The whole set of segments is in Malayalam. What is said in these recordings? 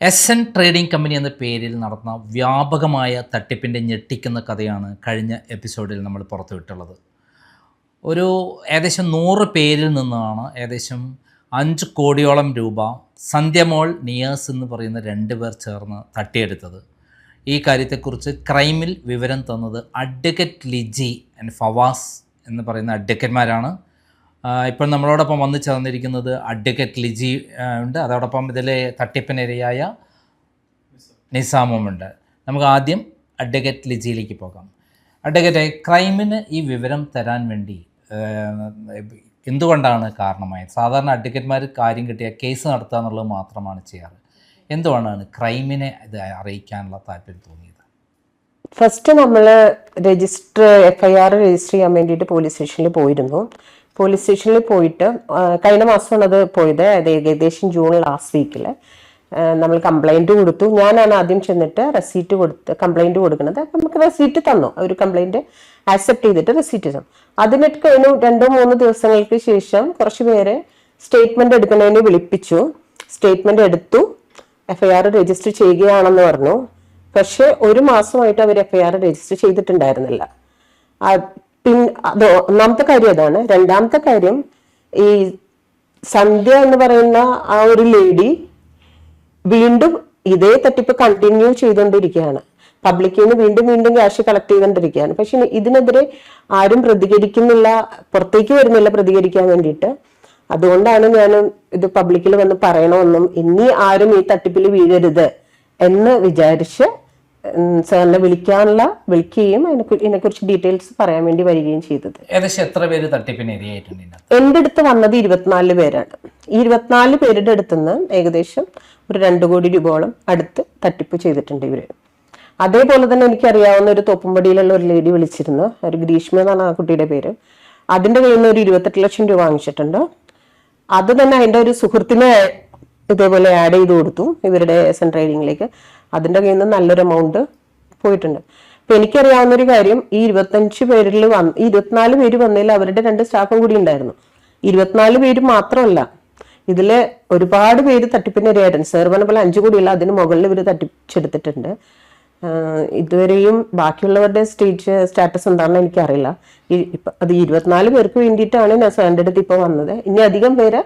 എസ് എൻ ട്രേഡിംഗ് കമ്പനി എന്ന പേരിൽ നടന്ന വ്യാപകമായ തട്ടിപ്പിൻ്റെ ഞെട്ടിക്കുന്ന കഥയാണ് കഴിഞ്ഞ എപ്പിസോഡിൽ നമ്മൾ പുറത്തുവിട്ടുള്ളത്. ഒരു ഏകദേശം 100 പേരിൽ നിന്നാണ് ഏകദേശം 5 കോടിയോളം രൂപ സന്ധ്യമോൾ നിയേഴ്സ് എന്ന് പറയുന്ന 2 പേർ ചേർന്ന് തട്ടിയെടുത്തത്. ഈ കാര്യത്തെക്കുറിച്ച് ക്രൈമിൽ വിവരം തന്നത് അഡ്വക്കേറ്റ് ലിജി ആൻഡ് ഫവാസ് എന്ന് പറയുന്ന അഡ്വക്കേറ്റ്മാരാണ്. ഇപ്പോൾ നമ്മളോടൊപ്പം വന്നു ചേർന്നിരിക്കുന്നത് അഡ്വക്കേറ്റ് ലിജി ഉണ്ട്, അതോടൊപ്പം ഇതിലെ തട്ടിപ്പിനിരയായ നിസാമുമുണ്ട്. നമുക്ക് ആദ്യം അഡ്വക്കേറ്റ് ലിജിയിലേക്ക് പോകാം. അഡ്വക്കേറ്റ്, ക്രൈമിന് ഈ വിവരം തരാൻ വേണ്ടി എന്തുകൊണ്ടാണ് കാരണമായത്? സാധാരണ അഡ്വക്കേറ്റ്മാർ കാര്യം കിട്ടിയ കേസ് നടത്തുക എന്നുള്ളത് മാത്രമാണ് ചെയ്യാറ്. എന്തുകൊണ്ടാണ് ക്രൈമിനെ ഇത് അറിയിക്കാനുള്ള താല്പര്യം തോന്നിയത്? ഫസ്റ്റ് നമ്മൾ FIR രജിസ്റ്റർ ചെയ്യാൻ വേണ്ടിയിട്ട് പോലീസ് സ്റ്റേഷനിൽ പോയിരുന്നു. പോലീസ് സ്റ്റേഷനിൽ പോയിട്ട് കഴിഞ്ഞ മാസമാണ് അത് പോയത്, ഏകദേശം ജൂൺ ലാസ്റ്റ് വീക്കിൽ നമ്മൾ കംപ്ലൈൻറ്റ് കൊടുത്തു. ഞാനാണ് ആദ്യം ചെന്നിട്ട് റെസീറ്റ് കൊടുത്ത് കംപ്ലൈൻറ്റ് കൊടുക്കുന്നത്. അപ്പം നമുക്ക് റെസീറ്റ് തന്നു, ഒരു കംപ്ലൈൻറ്റ് ആക്സെപ്റ്റ് ചെയ്തിട്ട് റെസീറ്റ് തന്നു. അതിനൊക്കെ കഴിഞ്ഞു 2-3 ദിവസങ്ങൾക്ക് ശേഷം കുറച്ച് പേരെ സ്റ്റേറ്റ്മെൻറ്റ് എടുക്കുന്നതിന് വിളിപ്പിച്ചു. സ്റ്റേറ്റ്മെൻറ്റ് എടുത്തു, FIR രജിസ്റ്റർ ചെയ്യുകയാണെന്ന് പറഞ്ഞു. പക്ഷെ ഒരു മാസമായിട്ട് അവർ FIR രജിസ്റ്റർ ചെയ്തിട്ടുണ്ടായിരുന്നില്ല. അത് ഒന്നാമത്തെ കാര്യം അതാണ്. രണ്ടാമത്തെ കാര്യം, ഈ സന്ധ്യ എന്ന് പറയുന്ന ആ ഒരു ലേഡി വീണ്ടും ഇതേ തട്ടിപ്പ് കണ്ടിന്യൂ ചെയ്തുകൊണ്ടിരിക്കുകയാണ്. പബ്ലിക്കിൽ നിന്ന് വീണ്ടും ക്യാഷ് കളക്ട് ചെയ്തുകൊണ്ടിരിക്കുകയാണ്. പക്ഷെ ഇതിനെതിരെ ആരും പ്രതികരിക്കുന്നില്ല, പുറത്തേക്ക് വരുന്നില്ല പ്രതികരിക്കാൻ വേണ്ടിയിട്ട്. അതുകൊണ്ടാണ് ഞാൻ ഇത് പബ്ലിക്കിൽ വന്ന് പറയണമെന്നും ഇനി ആരും ഈ തട്ടിപ്പിൽ വീഴരുത് എന്ന് വിചാരിച്ച് സാറിനെ വിളിക്കുകയും ഇതിനെക്കുറിച്ച് ഡീറ്റെയിൽസ് പറയാൻ വേണ്ടി വരികയും ചെയ്തത്. ഏകദേശം എത്ര പേര് തട്ടിപ്പിന് ഇരയായിട്ടുണ്ട്? എൻ്റെ അടുത്ത് വന്നത് 24 പേരാണ്. ഈ 24 പേരുടെ അടുത്തുനിന്ന് ഏകദേശം ഒരു 2 കോടി രൂപയോളം അടുത്ത് തട്ടിപ്പ് ചെയ്തിട്ടുണ്ട് ഇവര്. അതേപോലെ തന്നെ എനിക്കറിയാവുന്ന ഒരു തോപ്പുംപടിയിലുള്ള ഒരു ലേഡി വിളിച്ചിരുന്നു, ഒരു ഗ്രീഷ്മ എന്നാണ് ആ കുട്ടിയുടെ പേര്. അതിന്റെ കയ്യിൽ നിന്ന് ഒരു 28 ലക്ഷം രൂപ വാങ്ങിച്ചിട്ടുണ്ട്. അത് തന്നെ അതിന്റെ ഒരു സുഹൃത്തിനെ ഇതേപോലെ ആഡ് ചെയ്ത് കൊടുത്തു ഇവരുടെ എസ് എൻ ട്രേഡിങ്ങിലേക്ക്. അതിന്റെ കയ്യിൽ നിന്ന് നല്ലൊരു എമൗണ്ട് പോയിട്ടുണ്ട്. അപ്പൊ എനിക്കറിയാവുന്ന ഒരു കാര്യം, ഈ 25 പേരിൽ ഈ 24 പേര് വന്നതിൽ അവരുടെ 2 സ്റ്റാഫും കൂടി ഉണ്ടായിരുന്നു. 24 പേര് മാത്രമല്ല, ഇതില് ഒരുപാട് പേര് തട്ടിപ്പിനിരയായിട്ടുണ്ട്. സാർ പറഞ്ഞ പോലെ 5 കോടിയല്ല, അതിന് മുകളിൽ ഇവർ തട്ടിച്ചെടുത്തിട്ടുണ്ട്. ഇതുവരെയും ബാക്കിയുള്ളവരുടെ സ്റ്റാറ്റസ് എന്താണെന്ന് എനിക്കറിയില്ല. അത് 24 പേർക്ക് വേണ്ടിയിട്ടാണ് ഞാൻ സാറിൻ്റെ അടുത്ത് ഇപ്പോൾ വന്നത്. ഇനി അധികം പേര്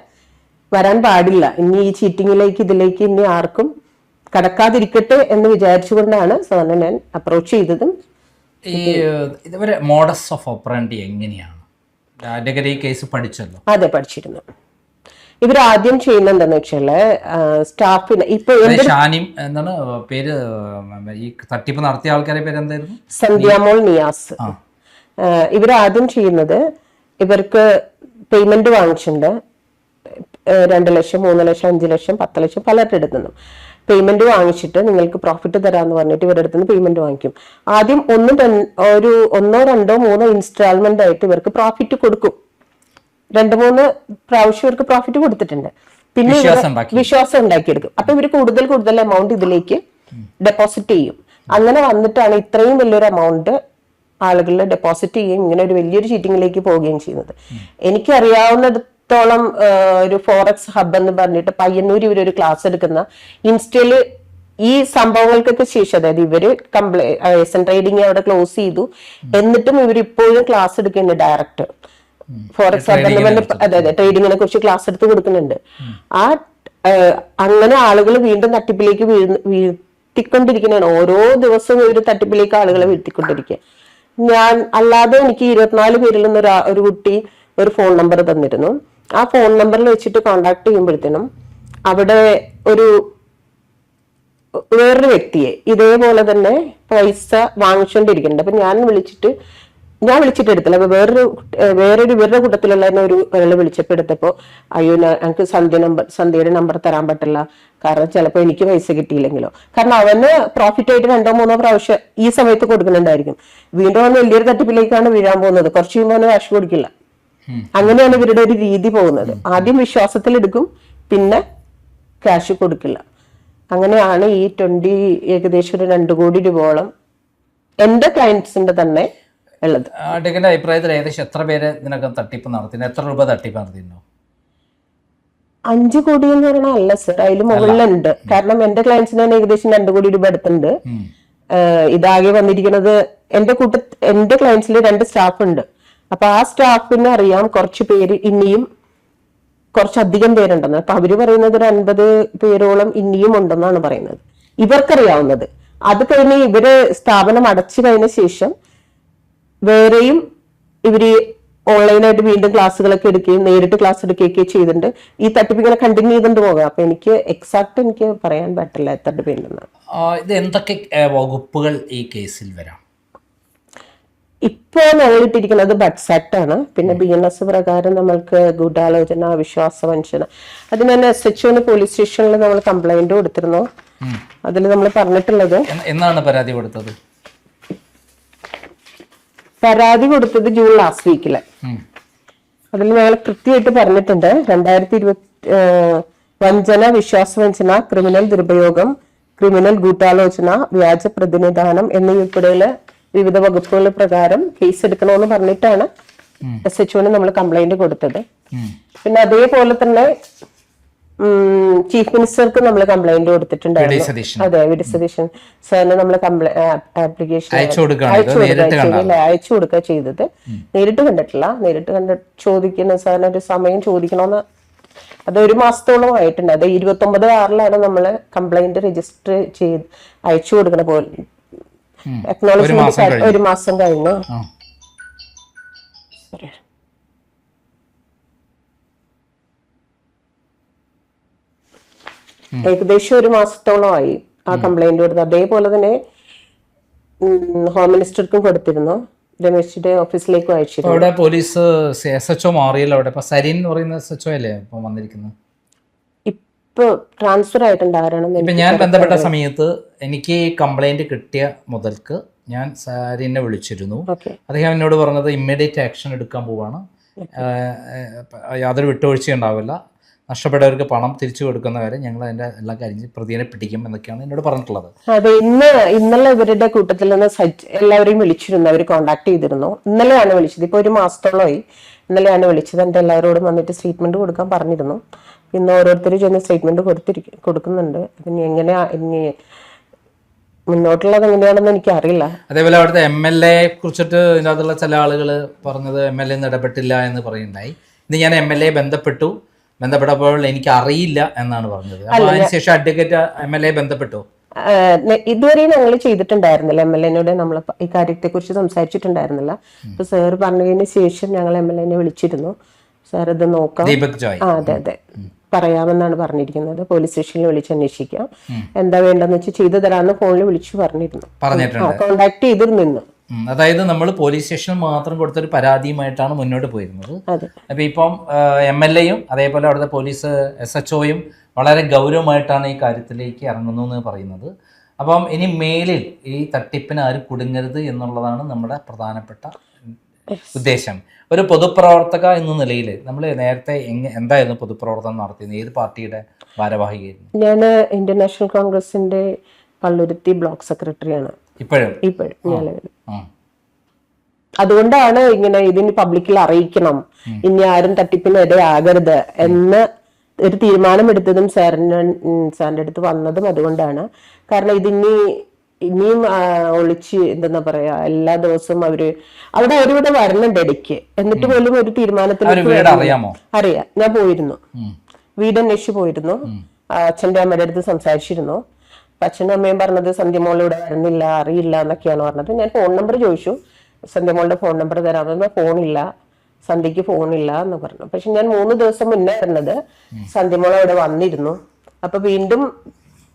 വരാൻ പാടില്ല. ഇനി ഈ ചീറ്റിങ്ങിലേക്ക് ഇതിലേക്ക് ഇനി ആർക്കും കടക്കാതിരിക്കട്ടെ എന്ന് വിചാരിച്ചുകൊണ്ടാണ് സാറിനെ ഞാൻ അപ്രോച്ച് ചെയ്തതും. ഈ ഇതുവരെ മോഡസ് ഓഫ് ഓപ്പറാൻഡി എങ്ങനെയാണ്? ഈ കേസ് പഠിച്ചല്ലോ? അതെ, പഠിച്ചിരുന്നു. ഇവർ ആദ്യം ചെയ്യുന്ന എന്താന്ന് വെച്ചാല് സ്റ്റാഫിന് ഇപ്പൊ എന്താണ് പേര്, ഈ തട്ടിപ്പ് നടത്തിയ ആൾക്കാരെ പേര് എന്തായിരുന്നു? സന്ധ്യമോൾ നിയാസ്. ഇവരാദ്യം ചെയ്യുന്നത്, ഇവർക്ക് പേയ്മെന്റ് വാങ്ങിച്ചിട്ടുണ്ട്. 2 ലക്ഷം, 3 ലക്ഷം, 5 ലക്ഷം, 10 ലക്ഷം പലരുടെ അടുത്ത് നിന്നും പേയ്മെന്റ് വാങ്ങിച്ചിട്ട് നിങ്ങൾക്ക് പ്രോഫിറ്റ് തരാന്ന് പറഞ്ഞിട്ട് ഇവരുടെ അടുത്ത് നിന്ന് പേയ്മെന്റ് വാങ്ങിക്കും. ആദ്യം 1-2-3 ഇൻസ്റ്റാൾമെന്റ് ആയിട്ട് ഇവർക്ക് പ്രോഫിറ്റ് കൊടുക്കും. 2-3 പ്രാവശ്യം ഇവർക്ക് പ്രോഫിറ്റ് കൊടുത്തിട്ടുണ്ട്. പിന്നെ വിശ്വാസം ഉണ്ടാക്കിയെടുക്കും. അപ്പൊ ഇവർ കൂടുതൽ എമൗണ്ട് ഇതിലേക്ക് ഡെപ്പോസിറ്റ് ചെയ്യും. അങ്ങനെ വന്നിട്ടാണ് ഇത്രയും വലിയൊരു എമൗണ്ട് ആളുകൾ ഡെപ്പോസിറ്റ് ചെയ്യുകയും ഇങ്ങനെ ഒരു വലിയൊരു ചീറ്റിങ്ങിലേക്ക് പോവുകയും ചെയ്യുന്നത്. എനിക്കറിയാവുന്നിടത്തോളം ഒരു ഫോറക്സ് ഹബ് എന്ന് പറഞ്ഞിട്ട് പയ്യന്നൂർ ഇവരൊരു ക്ലാസ് എടുക്കുന്ന ഇൻസ്റ്റയില് ഈ സംഭവങ്ങൾക്കൊക്കെ ശേഷം, അതായത് ഇവര് എസ് എൻ ട്രേഡിങ് അവിടെ ക്ലോസ് ചെയ്തു, എന്നിട്ടും ഇവർ ഇപ്പോഴും ക്ലാസ് എടുക്കുന്നുണ്ട്. ഡയറക്റ്റ് ഫോറക്സ് ഹബ് അതായത് ട്രേഡിങ്ങിനെ കുറിച്ച് ക്ലാസ് എടുത്ത് കൊടുക്കുന്നുണ്ട്. അങ്ങനെ ആളുകൾ വീണ്ടും തട്ടിപ്പിലേക്ക് വീഴ്ത്തിക്കൊണ്ടിരിക്കുന്നതാണ്. ഓരോ ദിവസവും ഇവര് തട്ടിപ്പിലേക്ക് ആളുകളെ വീഴ്ത്തിക്കൊണ്ടിരിക്കുക. ഞാൻ അല്ലാതെ എനിക്ക് 24 പേരിൽ നിന്ന് ഒരു കുട്ടി ഒരു ഫോൺ നമ്പർ തന്നിരുന്നു. ആ ഫോൺ നമ്പറിൽ വെച്ചിട്ട് കോണ്ടാക്ട് ചെയ്യുമ്പോഴത്തേനും അവിടെ വേറൊരു വ്യക്തിയെ ഇതേപോലെ തന്നെ പൈസ വാങ്ങിച്ചുകൊണ്ടിരിക്കുന്നുണ്ട്. അപ്പൊ ഞാൻ വിളിച്ചിട്ട് എടുത്തില്ല. അപ്പൊ വേറൊരു ഇവരുടെ കൂട്ടത്തിലുള്ള ഒരാൾ വിളിച്ചപ്പോൾ എടുത്തപ്പോ, അയ്യോ ഞങ്ങൾക്ക് സന്ധ്യയുടെ നമ്പർ തരാൻ പറ്റില്ല, കാരണം ചിലപ്പോൾ എനിക്ക് പൈസ കിട്ടിയില്ലെങ്കിലോ. കാരണം അവന് പ്രോഫിറ്റ് ആയിട്ട് 2-3 പ്രാവശ്യം ഈ സമയത്ത് കൊടുക്കുന്നുണ്ടായിരിക്കും. വീണ്ടും അവന് വലിയൊരു തട്ടിപ്പിലേക്കാണ് വീഴാൻ പോകുന്നത്. കുറച്ച് കഴിയുമ്പോൾ അവന് കാശ് കൊടുക്കില്ല. അങ്ങനെയാണ് ഇവരുടെ ഒരു രീതി പോകുന്നത്. ആദ്യം വിശ്വാസത്തിലെടുക്കും, പിന്നെ ക്യാഷ് കൊടുക്കില്ല. അങ്ങനെയാണ് ഈ ഏകദേശം ഒരു 2 കോടി രൂപയോളം എന്റെ ക്ലയൻസിന്റെ തന്നെ ഉള്ളത്. അഡ്വക്കേറ്റിന്റെ അഭിപ്രായത്തിൽ ഏകദേശം എത്ര പേര് ഇതിനകം തട്ടിപ്പ് നടത്തി, എത്ര രൂപ തട്ടിപ്പ് നടത്തിയിട്ടുണ്ടോ? 5 കോടി എന്ന് പറയണ അല്ല സർ, അതിൽ മുകളിലുണ്ട്. കാരണം എന്റെ ക്ലയൻസിന് തന്നെ ഏകദേശം 2 കോടി രൂപ അടുത്തുണ്ട്. ഇതാകെ വന്നിരിക്കുന്നത് എന്റെ ക്ലയൻസിൽ 2 സ്റ്റാഫ് ഉണ്ട്. അപ്പൊ ആ സ്റ്റാഫിന് അറിയാം കുറച്ച് പേര് ഇനിയും കുറച്ചധികം പേരുണ്ടെന്ന്. അപ്പൊ അവര് പറയുന്നത് ഒരു 50 പേരോളം ഇനിയും ഉണ്ടെന്നാണ് പറയുന്നത്, ഇവർക്കറിയാവുന്നത്. അത് കഴിഞ്ഞ് ഇവര് സ്ഥാപനം അടച്ചു കഴിഞ്ഞ ശേഷം വേറെയും ഇവര് ഓൺലൈനായിട്ട് വീണ്ടും ക്ലാസ്സുകളൊക്കെ എടുക്കുകയും നേരിട്ട് ക്ലാസ് എടുക്കുകയൊക്കെ ചെയ്തിട്ടുണ്ട്. ഈ തട്ടിപ്പ് ഇങ്ങനെ കണ്ടിന്യൂ ചെയ്തുകൊണ്ട് പോകാം. അപ്പൊ എനിക്ക് പറയാൻ പറ്റില്ല എത്ര പേരുണ്ടെന്ന്. ഇത് എന്തൊക്കെ വകുപ്പുകൾ ഈ കേസിൽ വരാം? ഇപ്പോ ഞങ്ങളിട്ടിരിക്കുന്നത് ബഡ്സ് ആക്ട് ആണ്. പിന്നെ BNS പ്രകാരം നമ്മൾക്ക് ഗൂഢാലോചന, വിശ്വാസവഞ്ചന, അതിന് തന്നെ SHO പോലീസ് സ്റ്റേഷനിൽ നമ്മൾ കംപ്ലൈന്റ് കൊടുത്തിരുന്നു. അതിൽ നമ്മൾ പറഞ്ഞിട്ടുള്ളത്, എന്നാണ് പരാതി കൊടുത്തത്? പരാതി കൊടുത്തത് ജൂൺ ലാസ്റ്റ് വീക്കില്. അതിൽ ഞങ്ങൾ കൃത്യമായിട്ട് പറഞ്ഞിട്ടുണ്ട് 2020 വഞ്ചന, വിശ്വാസവഞ്ചന, ക്രിമിനൽ ദുരുപയോഗം, ക്രിമിനൽ ഗൂഢാലോചന, വ്യാജ പ്രതിനിധാനം എന്നിവയുൾപ്പെടെയുള്ള വിവിധ വകുപ്പുകൾ പ്രകാരം കേസ് എടുക്കണമെന്ന് പറഞ്ഞിട്ടാണ് SHO നമ്മൾ കംപ്ലൈന്റ് കൊടുത്തത്. പിന്നെ അതേപോലെ തന്നെ ചീഫ് മിനിസ്റ്റർക്ക് നമ്മൾ കംപ്ലൈന്റ് കൊടുത്തിട്ടുണ്ടായിരുന്നു. അതെ, വി.ഡി. സതീശൻ സാറിന് നമ്മൾ ആപ്ലിക്കേഷൻ അയച്ചു കൊടുക്കുക ചെയ്തത്. നേരിട്ട് കണ്ടിട്ടില്ല. നേരിട്ട് ചോദിക്കുന്ന സാറിന് ഒരു സമയം ചോദിക്കണമെന്ന്, അത് 1 മാസത്തോളം ആയിട്ടുണ്ട്. അത് 29/6 നമ്മൾ കംപ്ലൈന്റ് രജിസ്റ്റർ ചെയ്ത് അയച്ചു കൊടുക്കണ പോലെ അക്നോളജ്മെന്റ് 1 മാസം കഴിഞ്ഞു. ഏകദേശം 1 മാസത്തോളമായി ആ കംപ്ലൈന്റ് കൊടുത്തത്. അതേപോലെ തന്നെ ഹോം മിനിസ്റ്റർക്കും കൊടുത്തിരുന്നു, രമേശിന്റെ ഓഫീസിലേക്കും അയച്ചിരുന്നു. അവിടെ പോലീസ് SHO മാറിയല്ലോ. അവിടെ ഇപ്പൊ സരീൻ എന്ന് പറയുന്ന SHO അല്ലേ ഇപ്പൊ വന്നിരിക്കുന്നത്? ഇപ്പൊ ട്രാൻസ്ഫർ ആയിട്ടുണ്ടാകണം. ഇപ്പൊ ഞാൻ ബന്ധപ്പെട്ട സമയത്ത് എനിക്ക് കംപ്ലൈന്റ് കിട്ടിയ മുതൽക്ക് ഞാൻ സരീനെ വിളിച്ചിരുന്നു. അദ്ദേഹം എന്നോട് പറഞ്ഞത് ഇമ്മീഡിയറ്റ് ആക്ഷൻ എടുക്കാൻ പോവാണ്, യാതൊരു വിട്ടുവീഴ്ച ഉണ്ടാവില്ല, നഷ്ടപ്പെട്ടവർക്ക് പണം തിരിച്ചു കൊടുക്കുന്ന കാര്യം ഞങ്ങൾ അതിന്റെ എല്ലാ കാര്യം പ്രതിയെ പിടിക്കും എന്നൊക്കെയാണ് എന്നോട് പറഞ്ഞിട്ടുള്ളത്. അതെ, ഇന്നലെ ഇവരുടെ കൂട്ടത്തിൽ നിന്ന് എല്ലാവരെയും വിളിച്ചിരുന്നു, അവർ കോണ്ടാക്ട് ചെയ്തിരുന്നു. ഇന്നലെയാണ് വിളിച്ചത്. ഇപ്പൊ 1 മാസത്തോളമായി. ഇന്നലെയാണ് വിളിച്ചത്. എന്റെ എല്ലാവരോടും വന്നിട്ട് സ്റ്റേറ്റ്മെന്റ് കൊടുക്കാൻ പറഞ്ഞിരുന്നു. ഇന്ന് ഓരോരുത്തരും ചെന്ന് സ്റ്റേറ്റ്മെന്റ് കൊടുക്കുന്നുണ്ട്. ഇനി എങ്ങനെയാ ഇനി മുന്നോട്ടുള്ളത് എങ്ങനെയാണെന്ന് എനിക്ക് അറിയില്ല. അതേപോലെ അവിടുത്തെ MLA കുറിച്ചിട്ട് ഇതിനകത്തുള്ള ചില ആളുകൾ പറഞ്ഞത് MLA ഇടപെട്ടില്ല എന്ന് പറയുണ്ടായി. ഇത് ഞാൻ MLA ബന്ധപ്പെട്ടപ്പോൾ എനിക്ക് അറിയില്ല എന്നാണ് പറഞ്ഞത്. അപ്പൊ അതിനുശേഷം അഡ്വക്കേറ്റ് MLA ബന്ധപ്പെട്ടു? ഇതുവരെ ഞങ്ങൾ ചെയ്തിട്ടുണ്ടായിരുന്നില്ല. MLA-നോട് നമ്മൾ ഈ കാര്യത്തെ കുറിച്ച് സംസാരിച്ചിട്ടുണ്ടായിരുന്നില്ല. ഇപ്പൊ സാർ പറഞ്ഞതിന് ശേഷം ഞങ്ങൾ MLA-നെ വിളിച്ചിരുന്നു. സാർ ഇത് നോക്കാം, അതെ പറയാമെന്നാണ് പറഞ്ഞിരിക്കുന്നത്. പോലീസ് സ്റ്റേഷനിൽ വിളിച്ച് അന്വേഷിക്കാം, എന്താ വേണ്ടെന്ന് വെച്ചാൽ ചെയ്തു തരാമെന്ന് ഫോണിൽ വിളിച്ചു പറഞ്ഞിരുന്നു, കോണ്ടാക്ട് ചെയ്തിരുന്നു. അതായത് നമ്മൾ പോലീസ് സ്റ്റേഷനിൽ മാത്രം കൊടുത്തൊരു പരാതിയുമായിട്ടാണ് മുന്നോട്ട് പോയിരുന്നത്. അപ്പൊ ഇപ്പം MLA-യും അതേപോലെ അവിടുത്തെ പോലീസ് SHO-യും വളരെ ഗൗരവമായിട്ടാണ് ഈ കാര്യത്തിലേക്ക് ഇറങ്ങുന്നു എന്ന് പറയുന്നത്. അപ്പം ഇനി മേലിൽ ഈ തട്ടിപ്പിന് ആരും കുടുങ്ങരുത് എന്നുള്ളതാണ് നമ്മുടെ പ്രധാനപ്പെട്ട ഉദ്ദേശം. ഒരു പൊതുപ്രവർത്തക എന്ന നിലയിൽ നമ്മൾ നേരത്തെ എന്തായിരുന്നു പൊതുപ്രവർത്തനം നടത്തിയത്? ഏത് പാർട്ടിയുടെ ഭാരവാഹിയായിരുന്നു? ഞാൻ ഇന്ത്യൻ നാഷണൽ കോൺഗ്രസിന്റെ പള്ളുരുത്തി ബ്ലോക്ക് സെക്രട്ടറിയാണ് ഇപ്പോഴും നിലവിൽ. അതുകൊണ്ടാണ് ഇങ്ങനെ ഇതിന് പബ്ലിക്കിൽ അറിയിക്കണം, ഇനി ആരും തട്ടിപ്പിന് ഇടയാകരുത് എന്ന് ഒരു തീരുമാനമെടുത്തതും സാറിന്റെ അടുത്ത് വന്നതും അതുകൊണ്ടാണ്. കാരണം ഇനിയും ഒളിച്ച് എന്താ പറയാ, എല്ലാ ദിവസവും അവിടെ അവരിവിടെ വരുന്നുണ്ട് ഇടയ്ക്ക്. എന്നിട്ട് പോലും ഒരു തീരുമാനത്തിലേക്ക് അറിയാം. ഞാൻ പോയിരുന്നു, വീട് അന്വേഷിച്ച് പോയിരുന്നു. അച്ഛൻ്റെ അമ്മയുടെ അടുത്ത് സംസാരിച്ചിരുന്നു. അച്ഛനും അമ്മയും പറഞ്ഞത് സന്ധ്യമോൾ ഇവിടെ വരുന്നില്ല, അറിയില്ല എന്നൊക്കെയാണ് പറഞ്ഞത്. ഞാൻ ഫോൺ നമ്പർ ചോദിച്ചു, സന്ധ്യമോളുടെ ഫോൺ നമ്പർ തരാമെന്ന്. ഫോണില്ല, സന്ധ്യക്ക് ഫോണില്ല എന്ന് പറഞ്ഞു. പക്ഷെ ഞാൻ 3 ദിവസം മുന്നേ വരുന്നത് സന്ധ്യമോൾ അവിടെ വന്നിരുന്നു. അപ്പൊ വീണ്ടും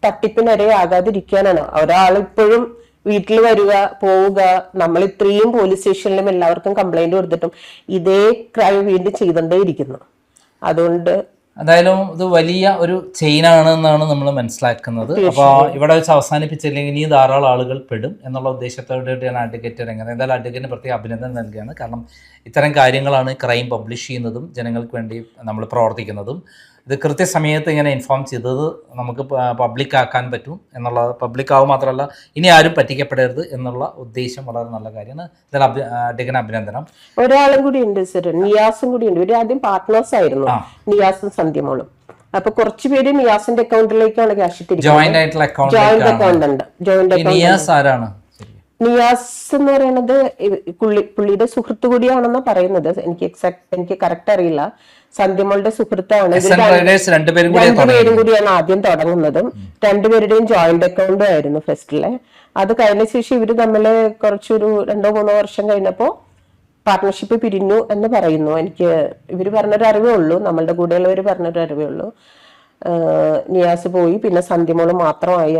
തട്ടിപ്പിനിരയാകാതിരിക്കാനാണ്. ഒരാളിപ്പോഴും വീട്ടിൽ വരിക, പോവുക. നമ്മൾ ഇത്രയും പോലീസ് സ്റ്റേഷനിലും എല്ലാവർക്കും കംപ്ലൈന്റ് കൊടുത്തിട്ടും ഇതേ ക്രൈം വീണ്ടും ചെയ്തുകൊണ്ടേയിരിക്കുന്നു. അതുകൊണ്ട് എന്തായാലും ഇത് വലിയ ഒരു ചെയിനാണ് എന്നാണ് നമ്മൾ മനസ്സിലാക്കുന്നത്. അപ്പോൾ ഇവിടെ വെച്ച് അവസാനിപ്പിച്ചില്ലെങ്കിൽ ഇനി ധാരാളം ആളുകൾ പെടും എന്നുള്ള ഉദ്ദേശത്തോടെയാണ് അഡ്വക്കേറ്റ് രംഗത്ത്. എന്തായാലും അഡ്വക്കേറ്റിന് പ്രത്യേക അഭിനന്ദനം നൽകുകയാണ്. കാരണം ഇത്തരം കാര്യങ്ങളാണ് ക്രൈം പബ്ലിഷ് ചെയ്യുന്നതും ജനങ്ങൾക്ക് വേണ്ടി നമ്മൾ പ്രവർത്തിക്കുന്നതും. ഇത് കൃത്യസമയത്ത് ഇങ്ങനെ ഇൻഫോം ചെയ്തത് നമുക്ക് പബ്ലിക് ആക്കാൻ പറ്റും എന്നുള്ള, പബ്ലിക് ആവും മാത്രമല്ല ഇനി ആരും പറ്റിക്കപ്പെടരുത് എന്നുള്ള ഉദ്ദേശം വളരെ നല്ല കാര്യമാണ്. അഡ്വക്കേറ്റിന് അഭിനന്ദനം. ഒരാളും കൂടി ഉണ്ട് സർ, നിയാസും കൂടി ഉണ്ട്. ഇവര് ആദ്യം പാർട്ട്നേഴ്സ് ആയിരുന്നു, നിയാസും സന്ധ്യമോളും. അപ്പൊ കുറച്ച് പേര് നിയാസിന്റെ അക്കൗണ്ടിലേക്കാണ് ക്യാഷ് ജോയിന്റ് ആയിട്ടുള്ള അക്കൗണ്ട് ജോയിന്റ് അക്കൗണ്ട് ഉണ്ട്. ജോയിന്റ് അക്കൗണ്ട് നിയാസ് ആരാണ്? നിയാസ് എന്ന് പറയുന്നത് പുള്ളിയുടെ സുഹൃത്ത് കൂടിയാണെന്ന് പറയുന്നത്. എനിക്ക് കറക്റ്റ് അറിയില്ല. സന്ധ്യമോളുടെ സുഹൃത്താണ്. രണ്ടുപേരും കൂടിയാണ് ആദ്യം തുടങ്ങുന്നതും. രണ്ടുപേരുടെയും ജോയിന്റ് അക്കൗണ്ടും ആയിരുന്നു ഫസ്റ്റിലെ. അത് കഴിഞ്ഞ ശേഷം ഇവര് തമ്മില് കുറച്ചൊരു 2-3 വർഷം കഴിഞ്ഞപ്പോ പാർട്ട്ണർഷിപ്പ് പിരിഞ്ഞു എന്ന് പറയുന്നു. എനിക്ക് ഇവര് പറഞ്ഞൊരു അറിവേ ഉള്ളൂ, നമ്മളുടെ കൂടെയുള്ളവർ പറഞ്ഞൊരു അറിവേ ഉള്ളൂ. നിയാസ് പോയി, പിന്നെ സന്ധ്യമോള് മാത്രമായി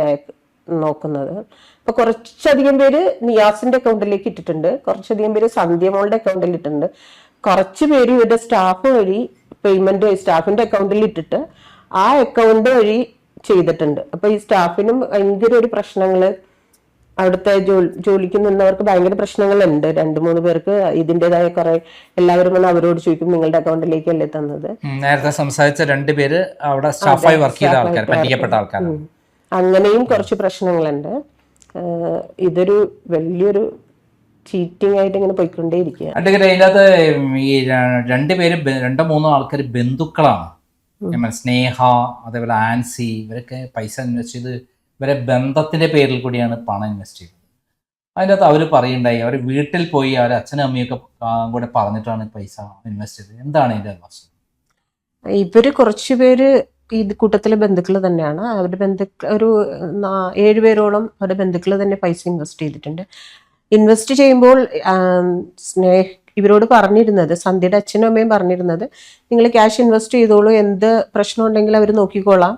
നോക്കുന്നത്. അപ്പൊ കുറച്ചധികം പേര് നിയാസിന്റെ അക്കൗണ്ടിലേക്ക് ഇട്ടിട്ടുണ്ട്, കുറച്ചധികം പേര് സന്ധ്യമോളുടെ അക്കൗണ്ടിൽ ഇട്ടിട്ടുണ്ട്, കുറച്ച് പേര് ഇവരുടെ സ്റ്റാഫ് വഴി പേയ്മെന്റ് സ്റ്റാഫിന്റെ അക്കൗണ്ടിൽ ഇട്ടിട്ട് ആ അക്കൗണ്ട് വഴി ചെയ്തിട്ടുണ്ട്. അപ്പൊ ഈ സ്റ്റാഫിനും ഭയങ്കര ഒരു പ്രശ്നങ്ങള്, അവിടുത്തെ ജോലിക്ക് നിന്നവർക്ക് ഭയങ്കര പ്രശ്നങ്ങളുണ്ട്. 2-3 പേർക്ക് ഇതിൻ്റെതായ കുറെ, എല്ലാവരും വന്ന് അവരോട് ചോദിക്കും നിങ്ങളുടെ അക്കൗണ്ടിലേക്കല്ലേ തന്നത്. നേരത്തെ സംസാരിച്ച 2 പേര് അവിടെ സ്റ്റാഫായി വർക്ക് ചെയ്ത ആൾക്കാർ, പറ്റിക്കപ്പെട്ട ആൾക്കാർ. അങ്ങനെയും കുറച്ച് പ്രശ്നങ്ങളുണ്ട്. ഇതൊരു വലിയൊരു ചീറ്റിംഗ് ആയിട്ട് ഇങ്ങനെ പോയിക്കൊണ്ടേയിരിക്കുക. അതിനകത്ത് ഈ 2 പേര് 2-3 ആൾക്കാർ ബന്ധുക്കളാണ്. സ്നേഹ, അതേപോലെ ആൻസി, ഇവരൊക്കെ പൈസ ഇൻവെസ്റ്റ് ചെയ്ത് ഇവരെ ബന്ധത്തിന്റെ പേരിൽ കൂടിയാണ് പണം ഇൻവെസ്റ്റ് ചെയ്തത്. അതിൻ്റെ അകത്ത് അവർ പറയുണ്ടായി, അവർ വീട്ടിൽ പോയി അവർ അച്ഛനും അമ്മയൊക്കെ കൂടെ പറഞ്ഞിട്ടാണ് പൈസ ഇൻവെസ്റ്റ് ചെയ്തത്. എന്താണ് ഇതിന്റെ വസ്തു? ഇവര് കുറച്ചു പേര് ഈ കൂട്ടത്തിലെ ബന്ധുക്കൾ തന്നെയാണ്. അവരുടെ ബന്ധുക്കൾ ഒരു 7 പേരോളം അവരുടെ ബന്ധുക്കൾ തന്നെ പൈസ ഇൻവെസ്റ്റ് ചെയ്തിട്ടുണ്ട്. ഇൻവെസ്റ്റ് ചെയ്യുമ്പോൾ ഇവരോട് പറഞ്ഞിരുന്നത്, സന്ധ്യയുടെ അച്ഛനും അമ്മയും പറഞ്ഞിരുന്നത്, നിങ്ങൾ ക്യാഷ് ഇൻവെസ്റ്റ് ചെയ്തോളൂ, എന്ത് പ്രശ്നം ഉണ്ടെങ്കിലും അവർ നോക്കിക്കോളാം.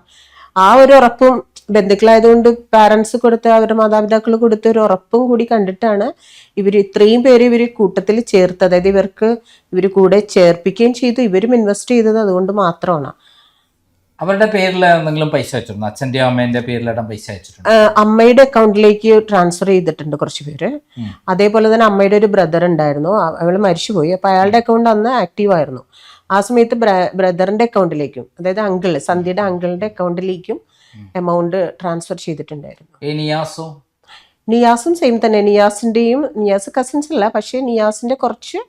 ആ ഒരു ഉറപ്പും ബന്ധുക്കളായതുകൊണ്ട് പാരൻസ് കൊടുത്ത, അവരുടെ മാതാപിതാക്കൾ കൊടുത്ത ഒരു ഉറപ്പും കൂടി കണ്ടിട്ടാണ് ഇവർ ഇത്രയും പേര് ഇവർ കൂട്ടത്തിൽ ചേർത്ത്. അതായത് ഇവർ കൂടെ ചേർപ്പിക്കുകയും ചെയ്തു, ഇവരും ഇൻവെസ്റ്റ് ചെയ്തത് അതുകൊണ്ട് മാത്രമാണ്. അവരുടെ പേരിൽ എന്തെങ്കിലും പൈസ വെച്ചിട്ടുണ്ട്? അച്ഛൻ്റെ അമ്മേന്റെ പേരിലിടാൻ പൈസ വെച്ചിട്ടുണ്ട്? അമ്മയുടെ അക്കൗണ്ടിലേക്ക് ട്രാൻസ്ഫർ ചെയ്തിട്ടുണ്ട് കുറച്ച് പേര്. അതേപോലെ തന്നെ അമ്മയുടെ ഒരു ബ്രദർ ഉണ്ടായിരുന്നു, അയാൾ മരിച്ചുപോയി. അപ്പൊ അയാളുടെ അക്കൗണ്ട് അന്ന് ആക്റ്റീവ് ആയിരുന്നു. ആ സമയത്ത് ബ്രദറിന്റെ അക്കൗണ്ടിലേക്കും, അതായത് സന്ധ്യയുടെ അങ്കിളിന്റെ അക്കൗണ്ടിലേക്കും എമൗണ്ട് ട്രാൻസ്ഫർ ചെയ്തിട്ടുണ്ടായിരുന്നു. നിയാസും സെയിം തന്നെ. നിയാസ് കസിൻസ് അല്ല, പക്ഷേ നിയാസിന്റെ കുറച്ച്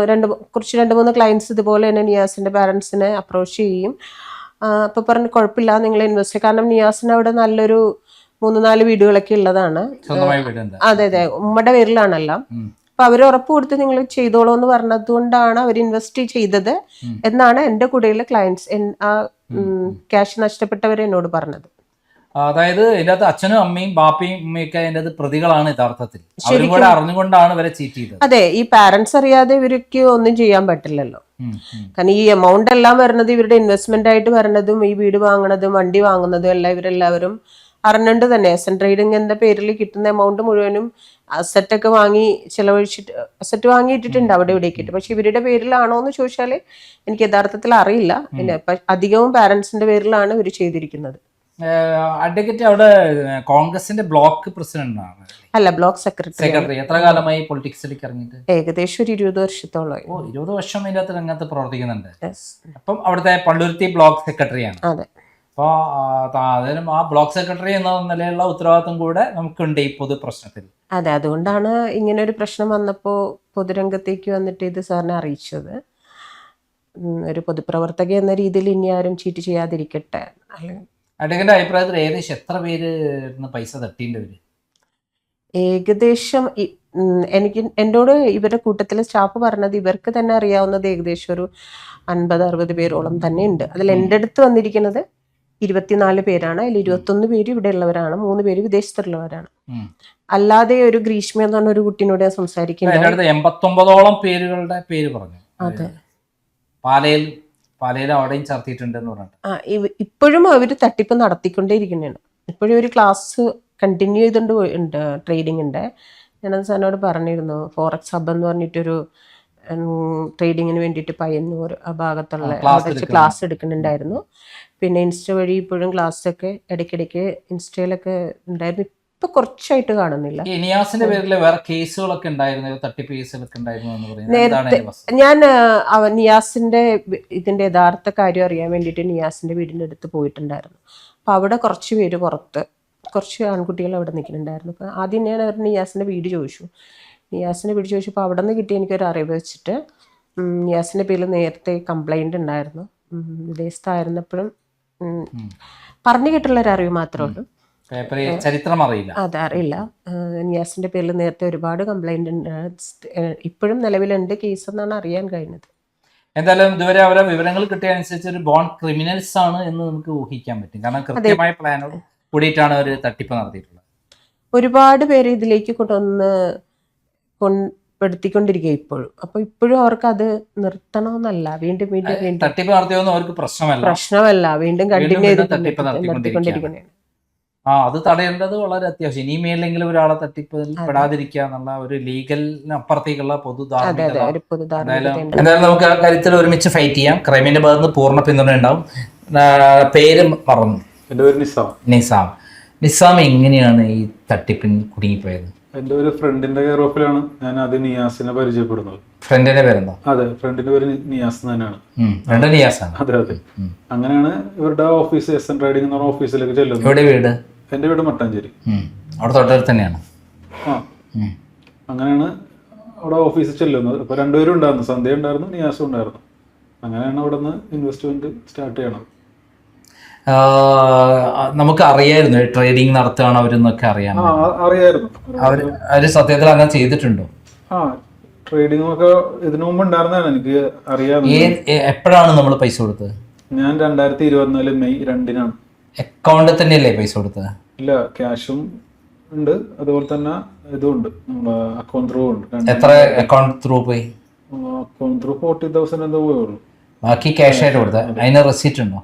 2-3 ക്ലയൻസ് ഇതുപോലെ തന്നെ നിയാസിന്റെ പാരൻസിനെ അപ്രോച്ച് ചെയ്യും. അപ്പൊ പറഞ്ഞ് കുഴപ്പമില്ല, നിങ്ങൾ ഇൻവെസ്റ്റ്, കാരണം നിയാസിന് അവിടെ നല്ലൊരു 3-4 വീടുകളൊക്കെ ഉള്ളതാണ്. അതെ, ഉമ്മയുടെ പേരിലാണെല്ലാം. അപ്പൊ അവർ ഉറപ്പ് കൊടുത്ത് നിങ്ങൾ ചെയ്തോളൂ എന്ന് പറഞ്ഞതുകൊണ്ടാണ് അവർ ഇൻവെസ്റ്റ് ചെയ്തത് എന്നാണ് എൻ്റെ കൂടെയുള്ള ക്ലയൻസ്, ആ ക്യാഷ് നഷ്ടപ്പെട്ടവർ എന്നോട് പറഞ്ഞത്. അതായത് ഇതിന്റെ അകത്ത് അച്ഛനും അമ്മയും ബാപ്പയും ഉമ്മയൊക്കെ അതിന്റെ അത് പ്രതികളാണ് യഥാർത്ഥത്തിൽ. അവരും കൂടെ അറിഞ്ഞുകൊണ്ടാണ് ഇവരെ ചീറ്റ് ചെയ്തത്. അതെ, ഈ പാരന്റ്സ് അറിയാതെ ഇവർക്ക് ഒന്നും ചെയ്യാൻ പറ്റില്ലല്ലോ. കാരണം ഈ എമൗണ്ട് എല്ലാം വരുന്നത്, ഇവരുടെ ഇൻവെസ്റ്റ്മെന്റ് ആയിട്ട് വരുന്നതും ഈ വീട് വാങ്ങുന്നതും വണ്ടി വാങ്ങുന്നതും എല്ലാം ഇവരെല്ലാവരും അറിഞ്ഞിട്ട് തന്നെ അസറ്റ് ട്രേഡിംഗ് എന്ന പേരിൽ കിട്ടുന്ന എമൗണ്ട് മുഴുവനും അസറ്റൊക്കെ വാങ്ങി ചെലവഴിച്ചിട്ട്, അസറ്റ് വാങ്ങിയിട്ടിട്ടുണ്ട് അവിടെ ഇവിടേക്ക് ഇട്ട്. പക്ഷെ ഇവരുടെ പേരിലാണോ എന്ന് ചോദിച്ചാൽ എനിക്ക് യഥാർത്ഥത്തിൽ അറിയില്ല. പിന്നെ അധികവും പാരന്റ്സിന്റെ പേരിലാണ് ഇവർ ചെയ്തിരിക്കുന്നത്. അഡ്വക്കേറ്റ് അവിടെ കോൺഗ്രസിന്റെ ബ്ലോക്ക് പ്രസിഡന്റ് ആണ്? അല്ല, ബ്ലോക്ക് സെക്രട്ടറി. എത്ര കാലമായി പൊളിറ്റിക്സിലേക്ക് ഇറങ്ങിയിട്ട്? ഏകദേശം ഒരു 20 വർഷത്തോളം. 20 വർഷം ഇതിന്റെ അകത്ത് രംഗത്ത് പ്രവർത്തിക്കുന്നുണ്ട്. അപ്പം അവിടുത്തെ പള്ളുരുത്തി ബ്ലോക്ക് സെക്രട്ടറിയാണ്. അതെ. അപ്പോൾ അതിനും ആ ബ്ലോക്ക് സെക്രട്ടറി എന്ന നിലയിലുള്ള ഉത്തരവാദിത്വം കൂടെ നമുക്കുണ്ട് ഈ പൊതു പ്രശ്നത്തിൽ. അതെ, അതുകൊണ്ടാണ് ഇങ്ങനെ ഒരു പ്രശ്നം വന്നപ്പോൾ പൊതുരംഗത്തേക്ക് വന്നിട്ട് ഇത് സാറിനെ അറിയിച്ചത്. ഒരു പൊതുപ്രവർത്തക എന്ന രീതിയിൽ ഇനി ആരും ചീറ്റ് ചെയ്യാതിരിക്കട്ടെ. അഡ്വക്കേറ്റിന്റെ അഭിപ്രായത്തിൽ ഏകദേശം എത്ര പേര് പൈസ തട്ടിണ്ടവര്? ഏകദേശം എന്നോട് ഇവരുടെ കൂട്ടത്തിലെ സ്റ്റാഫ് പറഞ്ഞത് ഇവർക്ക് തന്നെ അറിയാവുന്നത് ഏകദേശം ഒരു 50-60 പേരോളം തന്നെ ഉണ്ട്. അതിൽ എൻ്റെ അടുത്ത് വന്നിരിക്കുന്നത് 24 പേരാണ്. അതിൽ 21 പേര് ഇവിടെ ഉള്ളവരാണ്, 3 പേര് വിദേശത്തുള്ളവരാണ്. അല്ലാതെ ഒരു ഗ്രീഷ്മ എന്ന് പറഞ്ഞ ഒരു കുട്ടീനോട് ഞാൻ സംസാരിക്കുന്നത് 89ഓളം പേരുകളുടെ പേര് പറഞ്ഞു. അതെ, പാലയിൽ അവിടെയും ചേർത്തിട്ടുണ്ടെന്ന് പറഞ്ഞിട്ട് ഇപ്പോഴും അവർ തട്ടിപ്പ് നടത്തിക്കൊണ്ടേയിരിക്കുന്നതാണ്. ഇപ്പോഴും ഒരു ക്ലാസ് കണ്ടിന്യൂ ചെയ്തുകൊണ്ട് ട്രേഡിങ്ങിൻ്റെ. ഞാനത് സാറിനോട് പറഞ്ഞിരുന്നു, ഫോറക്സ് ഹബ് എന്ന് പറഞ്ഞിട്ടൊരു ട്രേഡിങ്ങിന് വേണ്ടിയിട്ട് പയ്യന്നൂർ ആ ഭാഗത്തുള്ള ക്ലാസ് എടുക്കുന്നുണ്ടായിരുന്നു. പിന്നെ ഇൻസ്റ്റ വഴി ഇപ്പോഴും ക്ലാസ്സൊക്കെ ഇടയ്ക്കിടയ്ക്ക് ഇൻസ്റ്റയിലൊക്കെ ഉണ്ടായിരുന്നു. ഇപ്പൊ കുറച്ചായിട്ട് കാണുന്നില്ല. നിയാസിന്റെ പേരിൽ വേറെ കേസുകളൊക്കെ ഉണ്ടായിരുന്നു, തട്ടിപ്പ് കേസുകളൊക്കെ ഉണ്ടായിരുന്നു എന്ന് പറയുന്നത്. നേരത്തെ ഞാൻ നിയാസിന്റെ ഇതിന്റെ യഥാർത്ഥ കാര്യം അറിയാൻ വേണ്ടിയിട്ട് നിയാസിന്റെ വീടിന്റെ അടുത്ത് പോയിട്ടുണ്ടായിരുന്നു. അപ്പൊ അവിടെ കുറച്ച് പേര് പുറത്ത്, കുറച്ച് ആൺകുട്ടികൾ അവിടെ നിൽക്കുന്നുണ്ടായിരുന്നു. അപ്പൊ ആദ്യം ഞാൻ അവർ നിയാസിന്റെ വീട് ചോദിച്ചു. നിയാസിന്റെ വീട് ചോദിച്ചപ്പോൾ അവിടെ നിന്ന് കിട്ടിയ എനിക്കൊരു അറിവ് വെച്ചിട്ട് നിയാസിന്റെ പേരിൽ നേരത്തെ കംപ്ലൈന്റ് ഉണ്ടായിരുന്നു. വിദേശത്തായിരുന്നപ്പോഴും പറഞ്ഞു കേട്ടുള്ള ഒരു അറിവ് മാത്രമേ ഉള്ളൂ. പേപ്പറിൽ ചരിത്രം അറിയില്ല. അതറിയില്ല. നിയാസിന്റെ പേരിൽ നേരത്തെ ഒരുപാട് കംപ്ലൈന്റ് ഉണ്ട്, ഇപ്പോഴും നിലവിലുണ്ട് കേസ് എന്നാണ് അറിയാൻ കഴിഞ്ഞത്. എന്തായാലും ഇതുവരെ അവരെ വിവരങ്ങൾ കിട്ടിയ അനുസരിച്ച് ഒരു ബോൺ ക്രിമിനൽസ് ആണ് എന്ന് നമുക്ക് ഊഹിക്കാൻ പറ്റും. കാരണം കൃത്യമായ പ്ലാനോട് കൂടിയിട്ടാണ് അവർ തട്ടിപ്പ് നടത്തിയിട്ടുള്ളത്. ഒരുപാട് പേര് ഇതിലേക്ക് പെടുത്തിക്കൊണ്ടിരിക്കുക ഇപ്പോഴും. അപ്പൊ ഇപ്പോഴും അവർക്ക് അത് നിർത്തണമെന്നല്ല, വീണ്ടും വീണ്ടും വീണ്ടും തട്ടിപ്പ് നടത്തിയൊന്നും അവർക്ക് പ്രശ്നമല്ല, വീണ്ടും കണ്ടിന്യൂ തട്ടിപ്പ് നടത്തിക്കൊണ്ടിരിക്കുകയാണ്. അത് തടയേണ്ടത് വളരെ അത്യാവശ്യം. ഇനി മേലെങ്കിലും ഒരാളെ തട്ടിപ്പിൽ പെടാതിരിക്കുക എന്നുള്ള ഒരു ലീഗലിന് അപ്പുറത്തേക്കുള്ള എന്തായാലും നമുക്ക് ആ കാര്യത്തിൽ ഒരുമിച്ച് ഫൈറ്റ് ചെയ്യാം. ക്രൈമിന്റെ ഭാഗത്ത് നിന്ന് പൂർണ്ണ പിന്തുണ ഉണ്ടാവും. പേര് മറന്നു. എൻ്റെ പേര് നിസാം. നിസാം എങ്ങനെയാണ് ഈ തട്ടിപ്പിൽ കുടുങ്ങിപ്പോയത്? എൻ്റെ ഒരു ഫ്രണ്ടിന്റെ കെയർ ഓഫിലാണ് ഞാൻ ആദ്യം നിയാസിനെ പരിചയപ്പെടുന്നത്. ഫ്രണ്ടിന്റെ പേരെന്താ? അതെ, ഫ്രണ്ടിന്റെ പേര് നിയാസ് തന്നെയാണ്. നിയാസാണ്. അതെ അതെ. അങ്ങനെയാണ് ഇവരുടെ ഓഫീസ് എസ് എൻ ട്രേഡിംഗ് എന്ന് പറഞ്ഞ ഓഫീസിലേക്ക് ചെല്ലുന്നത്. എവിടെ വീട്? എൻ്റെ വീട് മട്ടാഞ്ചേരി. അവിടെ തൊട്ടടുത്ത് തന്നെയാണ്. അങ്ങനെയാണ് അവിടെ ഓഫീസിൽ ചെല്ലുന്നത്. അപ്പൊ രണ്ടുപേരും ഉണ്ടായിരുന്നു, സന്ധ്യ ഉണ്ടായിരുന്നു, നിയാസും ഉണ്ടായിരുന്നു. അങ്ങനെയാണ് അവിടെ നിന്ന് ഇൻവെസ്റ്റ്മെന്റ് സ്റ്റാർട്ട് ചെയ്യണത്. നമുക്ക് അറിയായിരുന്നു ട്രേഡിംഗ് നടത്തുകയാണ് അവരെന്നൊക്കെ അറിയാം. അറിയായിരുന്നു. അവര് സത്യത്തിൽ അങ്ങനെ ചെയ്തിട്ടുണ്ടോ? ട്രേഡിംഗ് ഒക്കെ ഇതിനു മുമ്പ് ഉണ്ടായിരുന്നതാണ് എനിക്ക് അറിയാം. എപ്പോഴാണ് നമ്മൾ പൈസ കൊടുത്തത്? ഞാൻ 2024 മെയ് 2-നാണ്. അക്കൗണ്ടിൽ തന്നെയല്ലേ പൈസ കൊടുത്തത്? ഇല്ല, ക്യാഷും ഉണ്ട്, അതുപോലെ തന്നെ ഇതും ഉണ്ട്, നമ്മുടെ അക്കൗണ്ട് ത്രൂ ഉണ്ട്. എത്ര അക്കൗണ്ട് ത്രൂ പോയി? അക്കൗണ്ട് ത്രൂ 40,000 എന്തോ പോയുള്ളൂ. ബാക്കി ക്യാഷ് ആയിട്ട് കൊടുത്തത്? അതിന് റെസീറ്റ് ഉണ്ടോ?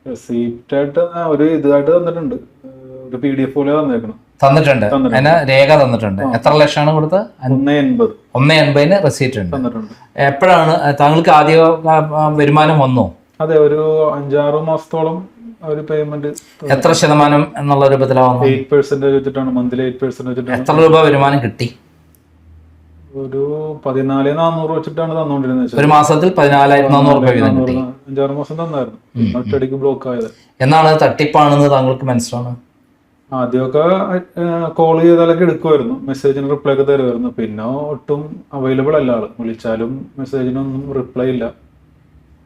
റെസീപ്റ്റ് ആയിട്ട് ഒരു ഇതായിട്ട് തന്നിട്ടുണ്ട്, ഒരു PDF പോലെ തന്നിട്ടുണ്ട്. അതിന് രേഖ തന്നിട്ടുണ്ട്. എത്ര ലക്ഷമാണ് കൊടുത്തത്? 1.80 റെസീറ്റ് ഉണ്ട്. എപ്പോഴാണ് താങ്കൾക്ക് ആദ്യ വരുമാനം വന്നോ? അതെ, ഒരു 5-6 മാസത്തോളം ഒരു പേയ്മെന്റ്. എത്ര ശതമാനം എന്നുള്ള രൂപത്തിലാണ്? 8% വെച്ചിട്ടാണ്, മന്ത്ലി 8% വെച്ചിട്ടാണ്. എത്ര രൂപ വരുമാനം കിട്ടി? ഒരു 14,400 വെച്ചിട്ടാണ് തന്നോണ്ടിരുന്നത്. ഒരു മാസത്തിൽ 14,400 രൂപ വീതം കിട്ടി. 5-6 മാസം തന്നായിരുന്നു. ഒറ്റയടിക്ക് ബ്ലോക്ക് ആയത്. എന്നാണ് തട്ടിപ്പാണെന്ന് താങ്കൾക്ക് മനസ്സിലാണ്? ആദ്യമൊക്കെ കോൾ ചെയ്താലൊക്കെ എടുക്കുമായിരുന്നു, മെസ്സേജിന് റിപ്ലൈ ഒക്കെ തരുമായിരുന്നു. പിന്നെ ഒട്ടും അവൈലബിൾ അല്ല ആള്, വിളിച്ചാലും മെസ്സേജിനൊന്നും റിപ്ലൈ ഇല്ല.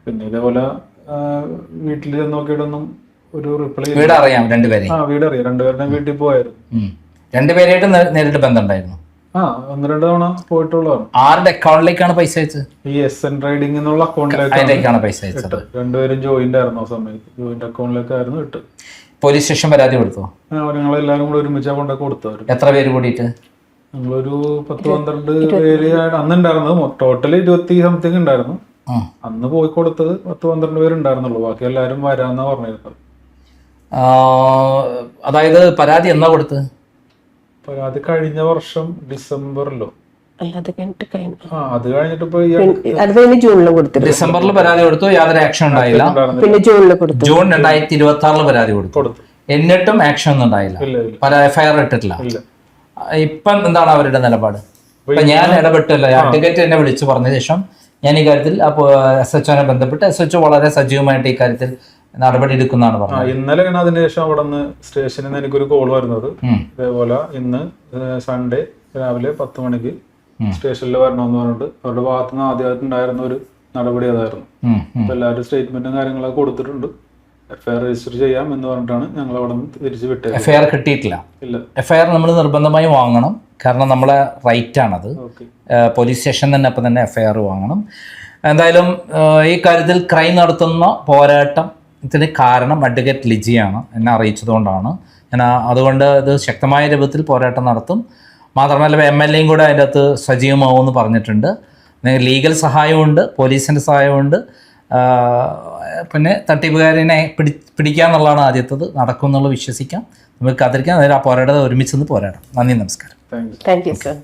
പിന്നെ ഇതേപോലെ വീട്ടിൽ നോക്കിയിട്ടൊന്നും ഒരു റിപ്ലൈ. വീട് അറിയാം രണ്ടുപേരെ? വീട് അറിയാം, രണ്ടുപേരുടെ വീട്ടിൽ പോയായിരുന്നു. രണ്ടുപേരായിട്ട് നേരിട്ട് ബന്ധമുണ്ടായിരുന്നു? 1-2 തവണ പോയിട്ടുള്ളതാണ്. ആരുടെ അക്കൗണ്ടിലേക്കാണ് പൈസ അയച്ചത്? ഈ എസ് എൻ ട്രേഡിംഗ് എന്നുള്ള അക്കൗണ്ടിലേക്കാണ് പൈസ അയച്ചത്. രണ്ടുപേരും ജോയിന്റ് ആയിരുന്നു ആ സമയത്ത്, ജോയിന്റ് അക്കൗണ്ടിലേക്കായിരുന്നു ഇട്ട്. പോലീസ് സ്റ്റേഷൻ പരാതി കൊടുത്തോ? ഞങ്ങളെല്ലാരും കൂടെ ഒരുമിച്ചാ കൊണ്ടൊക്കെ കൊടുത്തു. എത്ര പേര് കൂടിയിട്ട്? ഞങ്ങളൊരു 10-12 പേര് അന്നുണ്ടായിരുന്നത്. ടോട്ടല് 20 സംതിങ് ഉണ്ടായിരുന്നു. അന്ന് പോയി കൊടുത്തത് 10-12 പേരുണ്ടായിരുന്നുള്ളൂ, ബാക്കി എല്ലാരും വരാന്നാ പറഞ്ഞിരുന്നത്. അതായത് പരാതി എന്നാ കൊടുത്തത്? പരാതി കഴിഞ്ഞ വർഷം ഡിസംബറിലോ. അത് കഴിഞ്ഞിട്ട് ഇപ്പൊ ഡിസംബറിൽ പരാതി കൊടുത്തു, യാതൊരു ആക്ഷൻ ഉണ്ടായില്ല. പിന്നെ ജൂൺ 2026 പരാതി കൊടുത്തു. എന്നിട്ടും ആക്ഷൻ ഒന്നും ഉണ്ടായില്ല, പല FIR ഇട്ടിട്ടില്ല. ഇപ്പം എന്താണ് അവരുടെ നിലപാട്? ഇപ്പൊ ഞാൻ ഇടപെട്ടില്ല, അഡ്വക്കേറ്റ് എന്നെ വിളിച്ചു പറഞ്ഞ ശേഷം ഞാൻ ഈ കാര്യത്തിൽ SHOനെ ബന്ധപ്പെട്ട് SHO വളരെ സജീവമായിട്ട് ഈ കാര്യത്തിൽ നടപടി എടുക്കുന്നതാണ് പറഞ്ഞത്. ഇന്നലെയാണ് അതിനുശേഷം അവിടെ നിന്ന് സ്റ്റേഷനിൽ നിന്ന് എനിക്കൊരു കോൾ വരുന്നത്. ഇതേപോലെ ഇന്ന് സൺഡേ രാവിലെ 10 മണിക്ക് സ്റ്റേഷനിൽ വരണമെന്ന് പറഞ്ഞിട്ട് അവരുടെ ഭാഗത്തു നിന്ന് ആദ്യമായിട്ട് ഉണ്ടായിരുന്ന ഒരു നടപടി അതായിരുന്നു. അപ്പൊ എല്ലാവരും സ്റ്റേറ്റ്മെന്റും കാര്യങ്ങളൊക്കെ കൊടുത്തിട്ടുണ്ട്. FIR രജിസ്റ്റർ ചെയ്യാം എന്ന് പറഞ്ഞിട്ടാണ് ഞങ്ങൾ അവിടെ നിന്ന് തിരിച്ചു വിട്ടത്. FIR കിട്ടിയിട്ടില്ല? ഇല്ല. FIR നമ്മൾ നിർബന്ധമായി വാങ്ങണം, കാരണം നമ്മളെ റൈറ്റ് ആണത്. പോലീസ് സ്റ്റേഷൻ തന്നെ അപ്പം തന്നെ FIR വാങ്ങണം. എന്തായാലും ഈ കാര്യത്തിൽ ക്രൈം നടത്തുന്ന പോരാട്ടത്തിന് കാരണം അഡ്വക്കേറ്റ് ലിജിയാണ്, എന്നെ അറിയിച്ചതുകൊണ്ടാണ്. ഞാൻ അതുകൊണ്ട് ഇത് ശക്തമായ രൂപത്തിൽ പോരാട്ടം നടത്തും. മാത്രമല്ല MLA കൂടെ അതിൻ്റെ അകത്ത് സജീവമാവുമെന്ന് പറഞ്ഞിട്ടുണ്ട്. ലീഗൽ സഹായമുണ്ട്, പോലീസിൻ്റെ സഹായമുണ്ട്. പിന്നെ തട്ടിപ്പുകാരനെ പിടിക്കുക എന്നുള്ളതാണ് ആദ്യത്തത്. നടക്കും എന്നുള്ളത് വിശ്വസിക്കാം, നമുക്ക് കാത്തിരിക്കാം. അതായത് ആ പോരാട്ടം ഒരുമിച്ച് നിന്ന് പോരാടാം. നന്ദി, നമസ്കാരം. Thank you sir.